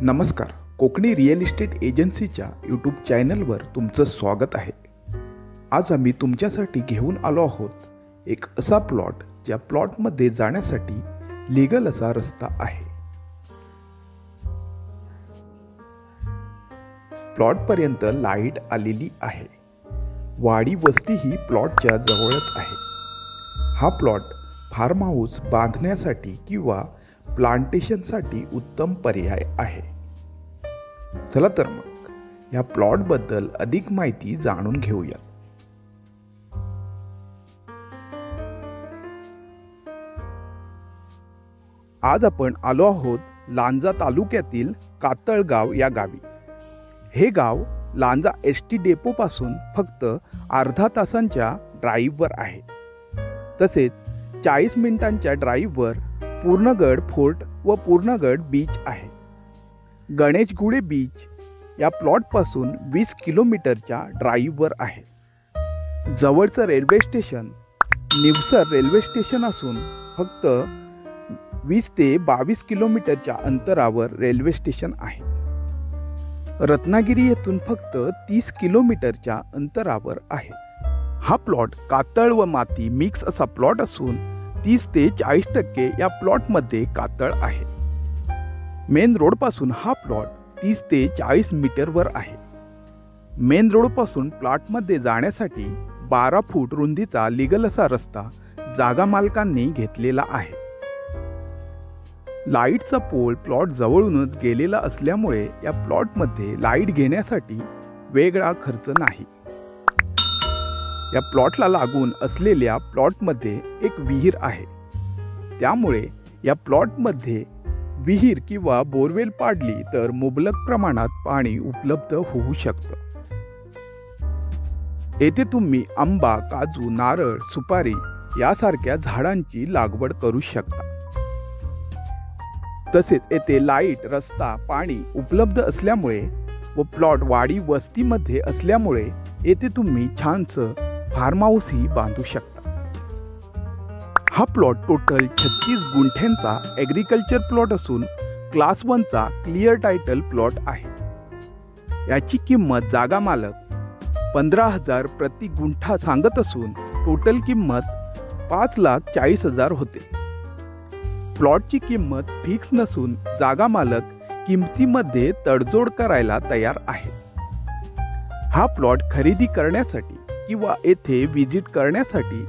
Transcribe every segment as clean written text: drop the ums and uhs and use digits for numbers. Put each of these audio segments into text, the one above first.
नमस्कार, Konkani real estate एजन्सीच्या YouTube चॅनलवर तुमचं स्वागत आहे। आज आम्ही तुमच्यासाठी घेऊन आलो आहोत एक असा प्लॉट ज्या प्लॉटमध्ये जाण्यासाठी लीगल असा रस्ता आहे। प्लॉटपर्यंत लाईट आलेली आहे। वाडी वस्ती ही प्लॉटच्या जवळच आहे। हा प्लॉट फार्म हाऊस बांधण्यासाठी किंवा प्लांटेशनसाठी उत्तम पर्याय आहे। चला तर मग या प्लॉट बद्दल अधिक माहिती जाणून घेऊया। आज आपण आलो आहोत लांजा तालुक्यातील कातळगाव या गावी। हे गाव लांजा एसटी डेपो पासून फक्त अर्धा तासांच्या ड्राईव्हवर आहे। तसेच 40 मिनिटांच्या ड्राईव्हवर पूर्णगड फोर्ट व पूर्णगड बीच आहे। गणेशगुळे बीच या प्लॉटपासून 20 किलोमीटरच्या ड्राईव्हवर आहे। जवळचं रेल्वे स्टेशन निवसर रेल्वे स्टेशन असून फक्त 20 ते 22 किलोमीटरच्या अंतरावर रेल्वे स्टेशन आहे। रत्नागिरी येथून फक्त 30 किलोमीटरच्या अंतरावर आहे। हा प्लॉट कातळ व माती मिक्स असा प्लॉट असून 30 ते 40% या प्लॉटमध्ये कातळ आहे। मेन रोड पासून हा प्लॉट 30 ते 40 मीटरवर आहे। मेन रोड पासून प्लॉटमध्ये जाण्यासाठी 12 फूट रुंदीचा लीगल असा रस्ता जागा मालकांनी घेतलेला आहे। लाईटचा पोल प्लॉट जवळूनच गेलेला असल्यामुळे या प्लॉटमध्ये लाईट घेण्यासाठी वेगळा खर्च नाही। या प्लॉटला लागून असलेल्या प्लॉटमध्ये एक विहीर आहे, त्यामुळे या प्लॉटमध्ये विहीर किंवा बोरवेल पाडली तर मुबलक प्रमाणात पाणी उपलब्ध होऊ शकतं। येथे तुम्ही आंबा, काजू, नारळ, सुपारी यासारख्या झाडांची लागवड करू शकता। तसेच येथे लाईट, रस्ता, पाणी उपलब्ध असल्यामुळे व प्लॉट वाडी वस्तीमध्ये असल्यामुळे येथे तुम्ही छानसं फार्म हाऊस ही बांधू शकता। हा प्लॉट टोटल 36 गुंठ्यांचा ॲग्रिकल्चर प्लॉट असून क्लास 1 चा क्लिअर टायटल प्लॉट आहे। याची किंमत जागा मालक 15,000 प्रति गुंठा सांगत असून टोटल किंमत 5,40,000 होते। प्लॉटची किंमत फिक्स नसून जागा मालक किमतीमध्ये तडजोड करायला तयार आहे। हा प्लॉट खरेदी करण्यासाठी किंवा येथे व्हिजिट करण्यासाठी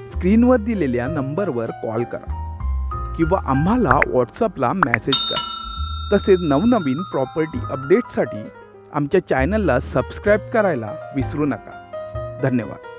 स्क्रीनवर दिलेल्या नंबरवर कॉल करा किंवा आम्हाला व्हॉट्सअपला मेसेज करा। तसेच नवनवीन प्रॉपर्टी अपडेटसाठी आमच्या चॅनलला सबस्क्राईब करायला विसरू नका। धन्यवाद।